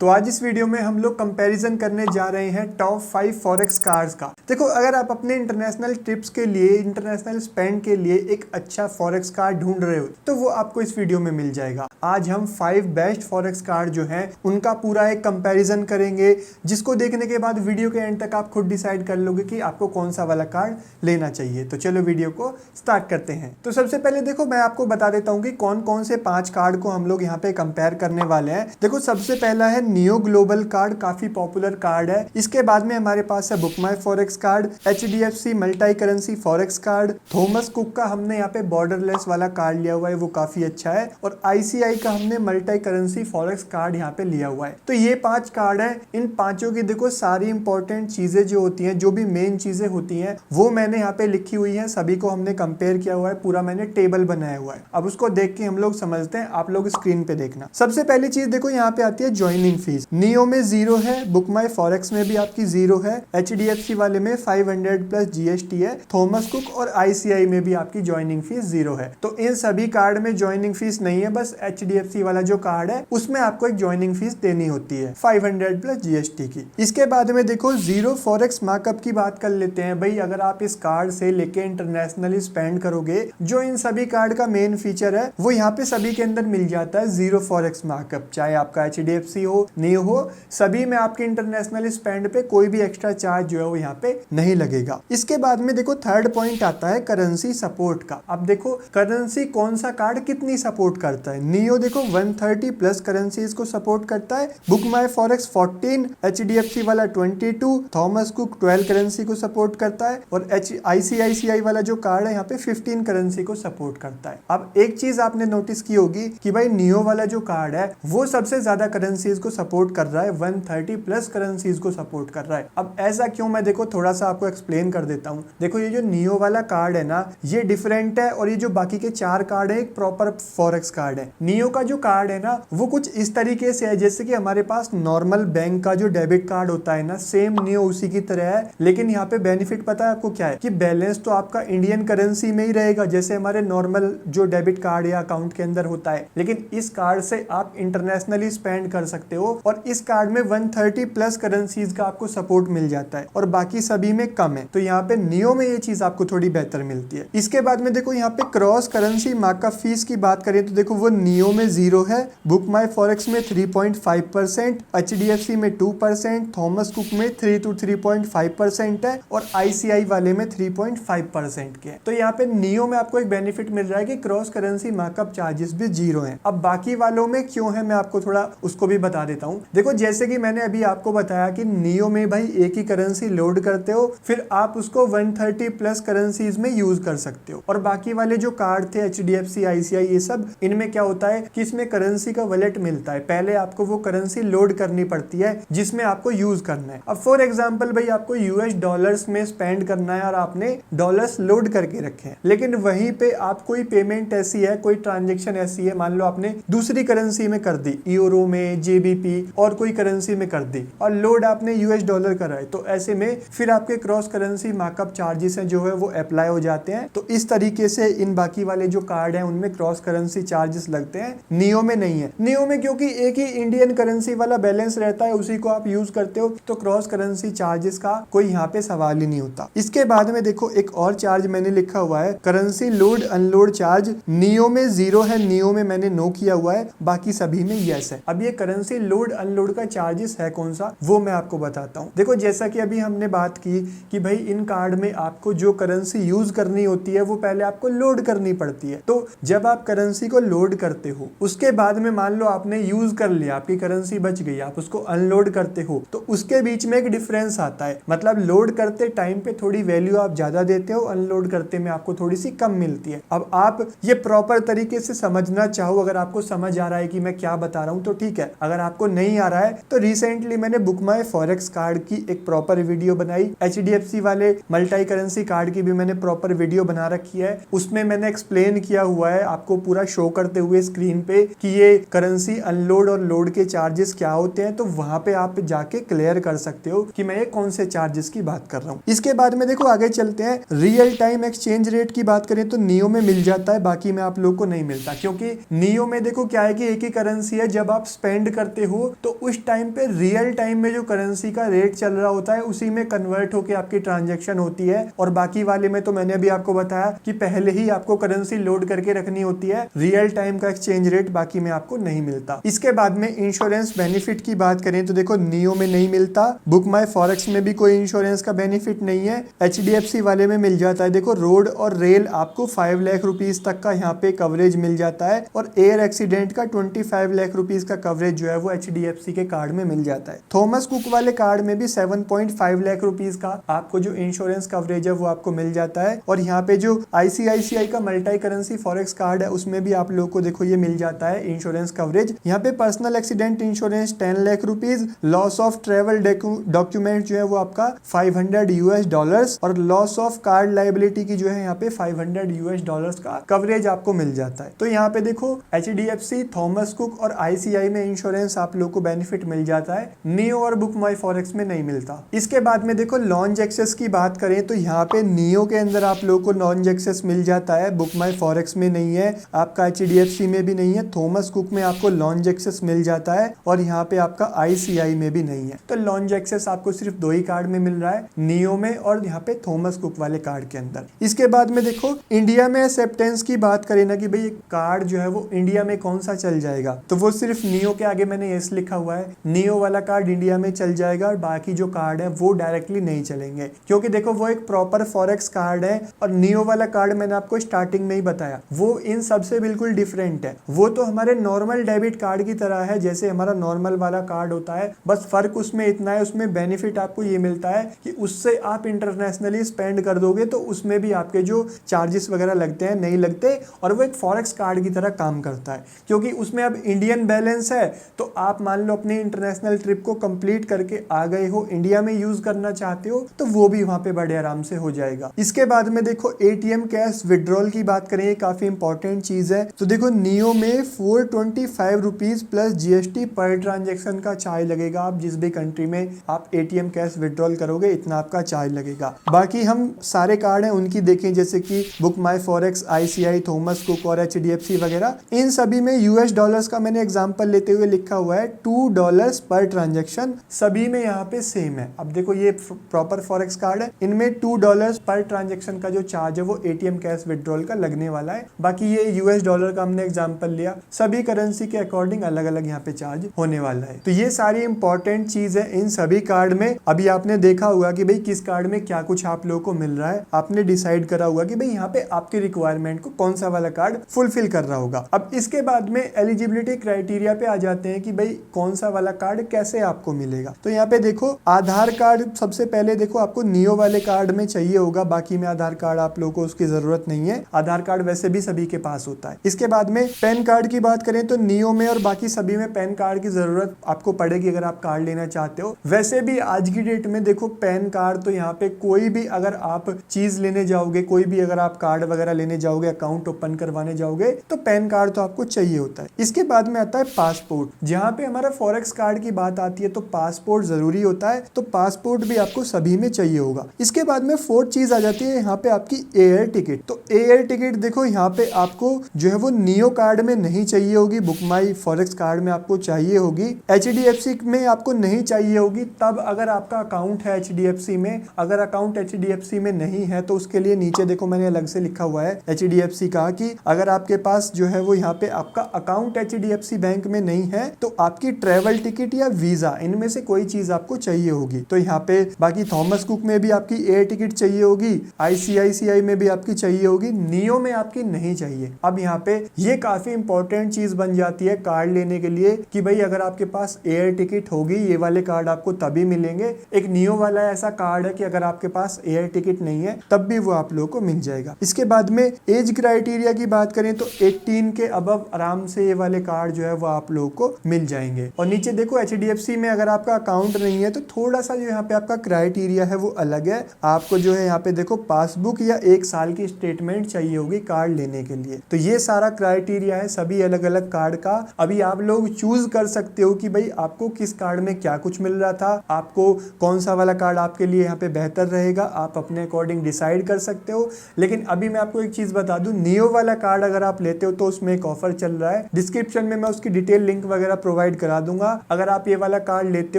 तो आज इस वीडियो में हम लोग कंपैरिजन करने जा रहे हैं टॉप 5 फॉरेक्स कार्ड्स का। देखो, अगर आप अपने इंटरनेशनल ट्रिप्स के लिए, इंटरनेशनल स्पेंड के लिए एक अच्छा फॉरेक्स कार्ड ढूंढ रहे हो तो वो आपको इस वीडियो में मिल जाएगा। आज हम 5 बेस्ट फॉरेक्स कार्ड जो हैं उनका पूरा एक कंपैरिजन करेंगे, जिसको देखने के बाद वीडियो के एंड तक आप खुद डिसाइड कर लोगे कि आपको कौन सा वाला कार्ड लेना चाहिए। तो चलो वीडियो को स्टार्ट करते हैं। तो सबसे पहले देखो, मैं आपको बता देता हूँ कि कौन कौन से 5 कार्ड को हम लोग यहाँ पे कंपेयर करने वाले हैं। देखो, सबसे पहला है नियो ग्लोबल कार्ड, काफी पॉपुलर कार्ड है। इसके बाद में हमारे पास है book my forex card, HDFC multi currency forex card, Thomas Cook का हमने यहाँ पे बॉर्डरलेस वाला कार्ड लिया हुआ है, वो काफी अच्छा है, और ICI का हमने मल्टी करेंसी फॉरेक्स कार्ड यहाँ पे लिया हुआ है। तो ये 5 कार्ड है। इन पांचों की देखो सारी इंपॉर्टेंट चीजें जो होती हैं, जो भी मेन चीजें होती हैं, वो मैंने यहाँ पे लिखी हुई है। सभी को हमने कंपेयर किया हुआ है, पूरा मैंने टेबल बनाया हुआ है। अब उसको देख के हम लोग समझते हैं, आप लोग स्क्रीन पे देखना। सबसे पहली चीज देखो, यहाँ पे आती है ज्वाइनिंग फीस। नियो में 0 है, बुक माई फॉरेक्स में भी आपकी 0 है, HDFC वाले में 500 प्लस GST है, थॉमस कुक और ICI में भी आपकी ज्वाइनिंग फीस 0 है। तो इन सभी कार्ड में ज्वाइनिंग फीस नहीं है, बस HDFC वाला जो कार्ड है उसमें आपको एक ज्वाइनिंग फीस देनी होती है 500 प्लस GST की। इसके बाद में देखो, 0 फॉरेक्स मार्कअप की बात कर लेते हैं। भाई, अगर आप इस कार्ड से लेके इंटरनेशनली स्पेंड करोगे, जो इन सभी कार्ड का मेन फीचर है वो यहाँ पे सभी के अंदर मिल जाता है, 0 फॉरेक्स मार्कअप। चाहे आपका HDFC हो, नियो हो, सभी में आपके इंटरनेशनल स्पेंड पे कोई भी एक्स्ट्रा चार्ज जो है वो यहाँ पे नहीं लगेगा। इसके बाद में देखो, थर्ड पॉइंट आता है करेंसी सपोर्ट का। अब देखो, करेंसी कौन सा कार्ड कितनी सपोर्ट करता है। नियो देखो 130 प्लस करेंसीज को सपोर्ट करता है, बुक माई फॉरेक्स 14, HDFC वाला 22, थॉमस कुक 12 करेंसी को सपोर्ट करता है, और ICICI वाला जो कार्ड है यहाँ पे 15 करेंसी को सपोर्ट करता है। अब एक चीज आपने नोटिस की होगी कि भाई नियो वाला जो कार्ड है वो सबसे ज्यादा करेंसीज को सपोर्ट कर रहा है, 130 प्लस करेंसीज को सपोर्ट कर रहा है। अब ऐसा क्यों, मैं देखो थोड़ा सा आपको एक्सप्लेन कर देता हूँ। देखो, ये जो नियो वाला कार्ड है ना, ये डिफरेंट है, और ये जो बाकी के 4 कार्ड है एक प्रॉपर फॉरेक्स कार्ड है। नियो का जो कार्ड है ना, वो कुछ इस तरीके से है जैसे कि हमारे पास नॉर्मल बैंक का जो डेबिट कार्ड होता है ना, सेम नियो उसी की तरह है। लेकिन यहाँ पे बेनिफिट पता है आपको क्या है, कि बैलेंस तो आपका इंडियन करेंसी में ही रहेगा, जैसे हमारे नॉर्मल जो डेबिट कार्ड या अकाउंट के अंदर होता है। लेकिन इस कार्ड से आप इंटरनेशनली स्पेंड कर सकते हो, और इस कार्ड में 130 प्लस करेंसीज का आपको सपोर्ट मिल जाता है, और बाकी सभी में कम है। तो यहाँ पे नियो में ये चीज आपको थोड़ी बेहतर मिलती है। इसके बाद में देखो, यहाँ पे क्रॉस करेंसी मार्कअप फीस की बात करें तो देखो, वो नियो में 0 है, बुक माई फॉरेक्स में 3.5%, HDFC में 2%, थॉमस कुक में 3 to 3.5% है, और ICI वाले में 3.5% के। तो यहाँ पे नियो में आपको एक बेनिफिट मिल रहा है कि क्रॉस करेंसी मार्कअप चार्जेस भी 0 हैं। अब बाकी वालों में क्यों है, मैं आपको थोड़ा उसको भी बता देता हूँ। देखो, जैसे कि मैंने अभी आपको बताया कि नियो में भाई एक ही करेंसी लोड करते हो, फिर आप उसको 130 प्लस करेंसीज में यूज कर सकते हो। और बाकी वाले जो कार्ड थे HDFC, ICI, ये सब, इनमें क्या होता है कि इसमें करेंसी का वॉलेट मिलता है, पहले आपको वो करेंसी लोड करनी पड़ती है जिसमें आपको यूज करना है। अब फॉर एग्जांपल भाई, आपको US डॉलर्स में स्पेंड करना है और आपने डॉलर्स लोड करके रखे हैं, लेकिन वहीं पे आप कोई पेमेंट ऐसी है, कोई ट्रांजेक्शन ऐसी है, मान लो आपने दूसरी करेंसी में कर दी, यूरो में, JBP और कोई करेंसी में कर दी, और लोड आपने US डॉलर करा है, तो ऐसे में फिर आपके क्रॉस करेंसी मार्कअप चार्जेस हैं जो है वो अप्लाई हो जाते हैं। तो इस तरीके से इन बाकी वाले जो कार्ड हैं उनमें क्रॉस करेंसी चार्जेस लगते हैं, नियो में नहीं है। नियो में क्योंकि एक ही इंडियन करेंसी वाला बैलेंस रहता है, उसी को आप यूज करते हो, तो क्रॉस करेंसी चार्जेस का कोई यहाँ पे सवाल ही नहीं होता। इसके बाद में देखो, एक और चार्ज मैंने लिखा हुआ है, currency load unload charge. Neo में 0 है, नियो में मैंने नो किया हुआ है, बाकी सभी में यस है। अब ये करेंसी लोड अनलोड का चार्जेस है कौन सा, वो मैं आपको बताता हूँ। देखो, जैसा कि अभी हमने बात की कि भाई इन कार्ड में आपको जो करेंसी यूज करनी होती है वो पहले आपको लोड करनी पड़ती है। तो जब आप करेंसी को लोड करते हो, उसके बाद में मान लो आपने यूज कर लिया, आपकी करेंसी बच गई, आप उसको अनलोड करते हो, तो उसके बीच में एक डिफरेंस आता है। मतलब लोड करते टाइम पे थोड़ी वैल्यू आप ज्यादा देते हो, अनलोड करते में आपको थोड़ी सी कम मिलती है। अब आप ये प्रॉपर तरीके से समझना चाहो, अगर आपको समझ आ रहा है कि मैं क्या बता रहा हूँ तो ठीक है, अगर आपको नहीं आ रहा है तो रिसेंटली मैंने बुक माई फॉरेक्स कार्ड की एक प्रॉपर वीडियो बनाई, HDFC वाले मल्टी करेंसी कार्ड की भी मैंने प्रॉपर वीडियो बना रखी है, उसमें मैंने एक्सप्लेन किया हुआ है आपको पूरा शो करते हुए स्क्रीन पे कि ये करेंसी अनलोड और लोड के चार्जेस क्या होते हैं। तो वहां पे आप जाके क्लियर कर सकते हो कि मैं ये कौन से चार्जेस की बात कर रहा हूँ। इसके बाद में देखो, आगे चलते हैं। रियल टाइम एक्सचेंज रेट की बात करें तो नियो में मिल जाता है, बाकी में आप लोग को नहीं मिलता, क्योंकि नियो में देखो क्या है कि एक ही करेंसी है, जब आप स्पेंड करते हो तो उस टाइम पे रियल टाइम में जो करेंसी का रेट चल रहा होता है उसी में कन्वर्ट होकर आपकी ट्रांजेक्शन होती है। और बाकी वाले में तो मैंने अभी आपको बताया कि पहले ही आपको करेंसी लोड करके रखनी होती है, रियल टाइम का एक्सचेंज रेट बाकी में आपको नहीं मिलता। इसके बाद में इंश्योरेंस बेनिफिट की बात करें तो देखो नियो में नहीं मिलता, बुक माई फॉरेक्स में भी कोई इंश्योरेंस का बेनिफिट नहीं है, HDFC वाले में मिल जाता है। देखो रोड और रेल आपको 5 लाख रुपीस तक का यहाँ पे कवरेज मिल जाता है और एयर एक्सीडेंट का 25 लाख रुपीस का कवरेज जो है वो HDFC के कार्ड में मिल जाता है। थॉमस कुक वाले कार्ड में भी 7.5 लाख रुपीस का आपको जो इंश्योरेंस कवरेज है वो आपको मिल जाता है। और यहाँ पे जो ICICI का मल्टी करेंसी फॉरेक्स कार्ड है उसमें भी आप लोगों को देखो ये मिल जाता है इंश्योरेंस कवरेज। यहाँ पे personal accident insurance 10 lakh rupees, loss of travel document जो है वो आपका $500 और लॉस ऑफ कार्ड लाइबिलिटी की जो है यहाँ पे $500 का कवरेज आपको मिल जाता है। तो यहाँ पे देखो HDFC, थॉमस कुक और ICI में इंश्योरेंस आप लोग को बेनिफिट मिल जाता है, नियो और बुक माई फॉरेक्स में नहीं मिलता। इसके बाद में देखो लॉन्च एक्सेस की बात करें तो यहाँ पे नियो के अंदर आप लोग को लॉन्च एक्सेस मिल जाता है, बुक माई फॉरेक्स में नहीं है, आपका HDFC में भी नहीं है, थॉमस कुक में आपको लॉन्च एक्सेस मिल जाता है और यहाँ पे आपका ICI में भी नहीं है। तो लॉन्च एक्सेस आपको सिर्फ 2 ही कार्ड में मिल रहा है, नियो में और यहाँ पे थॉमस कुक वाले कार्ड के अंदर। इसके बाद में देखो इंडिया में एक्सेप्टेंस की बात करें ना कि भाई कार्ड जो है वो इंडिया में कौन सा चल जाएगा, तो वो सिर्फ नियो के आगे मैंने यस लिखा हुआ है, नियो वाला कार्ड इंडिया में चल जाएगा और बाकी जो कार्ड है वो डायरेक्टली नहीं चलेंगे, क्योंकि देखो वो एक प्रॉपर फॉरेक्स कार्ड है और नियो वाला कार्ड मैंने आपको स्टार्टिंग में ही बताया वो इन सबसे बिल्कुल डिफरेंट है। वो तो हमारे नॉर्मल डेबिट कार्ड की तरह है जैसे हमारा नॉर्मल वाला कार्ड होता है, बस फर्क उसमें इतना है, उसमें बेनिफिट आपको ये मिलता है कि उससे आप इंटरनेशनली स्पेंड कर दोगे तो उसमें भी आपके जो चार्जेस वगैरह लगते हैं नहीं लगते और वो एक फॉरेक्स कार्ड की तरह काम करता है, क्योंकि उसमें अब इंडियन बैलेंस है तो आप मान लो अपनी इंटरनेशनल ट्रिप को कंप्लीट करके आ गए हो, इंडिया में यूज करना चाहते हो तो वो भी वहां पे बड़े आराम से हो जाएगा। इसके बाद में देखो ATM कैश विड्रॉल की बात करें, ये काफी इंपॉर्टेंट चीज है। तो देखो नियो में 425 rupees plus GST per transaction का चार्ज लगेगा। आप जिस भी कंट्री में आप ATM कैश विड्रॉल करोगे इतना आपका चार्ज लगेगा। बाकी हम सारे कार्ड हैं उनकी देखें जैसे कि book my forex, ICI, Thomas cook और HDFC वगैरह, इन सभी में US$ का मैंने एग्जांपल लेते हुए लिखा हुआ है $2 पर ट्रांजेक्शन, सभी में यहाँ पे सेम है। अब देखो ये प्रॉपर फॉरेक्स कार्ड है, इनमें $2 पर ट्रांजेक्शन का जो चार्ज है वो ATM कैश विड्रॉल का लगने वाला है। बाकी ये US$ का हमने एग्जांपल लिया, सभी करेंसी के अकॉर्डिंग अलग अलग यहाँ पे चार्ज होने वाला है। तो ये सारी इंपॉर्टेंट चीज है इन सभी कार्ड में। अभी आपने देखा होगा कि भाई किस कार्ड में क्या कुछ आप लोगों को मिल रहा है, आपने डिसाइड करा होगा कि भाई यहाँ पे आपके रिक्वायरमेंट को कौन सा वाला कार्ड फुलफिल कर रहा होगा। अब इसके बाद में एलिजिबिलिटी क्राइटेरिया पे आ जाते हैं कि भाई कौन सा वाला कार्ड कैसे आपको मिलेगा। तो यहाँ पे देखो आधार कार्ड सबसे पहले देखो आपको नियो वाले कार्ड में चाहिए होगा, बाकी में आधार कार्ड आप लोगों को उसकी जरूरत नहीं है, आधार कार्ड वैसे भी सभी के पास होता है। इसके बाद में पैन कार्ड की बात करें तो नियो में और बाकी सभी में पैन कार्ड की जरूरत आपको पड़ेगी अगर आप कार्ड लेना चाहते हो। वैसे भी आज की डेट में देखो पैन कार्ड तो यहाँ पे कोई भी अगर आप चीज लेने जाओगे, कोई भी अगर आप कार्ड वगैरह लेने जाओगे, अकाउंट ओपन करवाने जाओगे तो पैन कार्ड तो आपको चाहिए होता है। इसके बाद में आता है पासपोर्ट, जहाँ पे हमारा फॉरेक्स कार्ड की बात आती है तो पासपोर्ट जरूरी होता है, तो पासपोर्ट भी आपको सभी में चाहिए होगा। इसके बाद में फोर्थ चीज आ जाती है यहाँ पे आपकी एयर टिकट। तो एयर टिकट देखो यहाँ पे आपको जो है वो नियो कार्ड में नहीं चाहिए होगी, बुक माई फॉरेक्स कार्ड में आपको चाहिए होगी, HDFC में आपको नहीं चाहिए होगी। तब अगर आपका अकाउंट है HDFC में, अगर अकाउंट HDFC में नहीं है तो उसके लिए नीचे देखो मैंने अलग से लिखा हुआ है HDFC का कि अगर आपके पास जो है वो यहाँ पे आपका अकाउंट HDFC बैंक में नहीं है तो आपकी ट्रेवल टिकट या वीजा इनमें से कोई चीज आपको चाहिए होगी। तो यहाँ पे बाकी थॉमस कुक में भी आपकी एयर टिकट चाहिए होगी, ICICI में भी आपकी चाहिए होगी, नियो में आपकी नहीं चाहिए। अब यहाँ पे ये काफी इंपॉर्टेंट चीज बन जाती है कार्ड लेने के लिए कि भाई अगर आपके पास एयर टिकट होगी ये वाले कार्ड आपको तभी मिलेंगे। एक नियो वाला ऐसा कार्ड है कि अगर आपके पास एयर टिकट नहीं है तब भी वो आप लोगों को मिल जाएगा। इसके बाद में एज क्राइटेरिया की बात करें तो 18 के अबव आराम से ये वाले कार्ड जो है वो आप लोगों को मिल जाएंगे। और नीचे देखो HDFC में अगर आपका अकाउंट नहीं है तो थोड़ा सा जो यहाँ पे आपका क्राइटेरिया है वो अलग है, आपको जो है यहाँ पे देखो पासबुक या 1 साल की स्टेटमेंट चाहिए होगी कार्ड लेने के लिए। तो ये सारा क्राइटेरिया है सभी अलग अलग कार्ड का। अभी आप लोग चूज कर सकते हो कि भाई आपको किस कार्ड में क्या कुछ मिल रहा था, आपको कौन सा वाला कार्ड आपके लिए यहाँ पे बेहतर रहेगा, आप अपने अकॉर्डिंग डिसाइड कर सकते हो। लेकिन अभी मैं आपको एक चीज बता दूं, नियो वाला कार्ड अगर आप लेते हो तो उसमें एक ऑफर चल रहा है, डिस्क्रिप्शन में मैं उसकी डिटेल लिंक वगैरह प्रोवाइड करा दूंगा। अगर आप ये वाला कार्ड लेते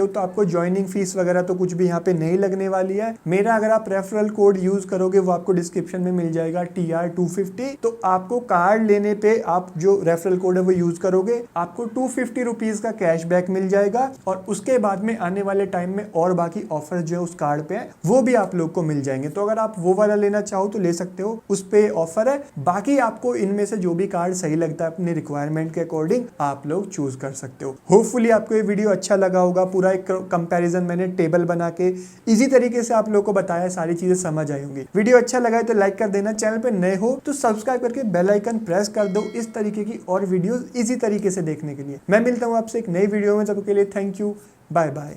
हो तो आपको ज्वाइनिंग फीस वगैरह तो कुछ भी यहाँ पे नहीं लगने वाली है। मेरा अगर आप रेफरल कोड यूज करोगे वो आपको डिस्क्रिप्शन में मिल जाएगा TR250। तो आपको कार्ड लेने पे आप जो रेफरल कोड है वो यूज करोगे, आपको 250 रुपीज का कैशबैक मिल जाएगा और उसके बाद में आने वाले टाइम में और बाकी ऑफर जो है उस कार्ड पे है वो भी आप लोग को मिल जाएंगे। तो अगर आप वो वाला लेना चाहो तो ले सकते हो, उस पे ऑफर है। बाकी आपको इनमें से जो भी कार्ड सही लगता है अपने रिक्वायरमेंट के अकॉर्डिंग आप लोग चूज कर सकते हो। होपफुली आपको ये वीडियो अच्छा लगा होगा। पूरा एक कंपैरिजन मैंने टेबल बना के इजी तरीके से आप लोग को बताया, सारी चीजें समझ आई होंगी। वीडियो अच्छा लगा है तो लाइक कर देना, चैनल पे नए हो तो सब्सक्राइब करके बेल आइकन प्रेस कर दो इस तरीके की और वीडियोस इजी तरीके से देखने के लिए। मैं मिलता हूं आपसे एक नई वीडियो में, तब के लिए थैंक यू, बाय बाय।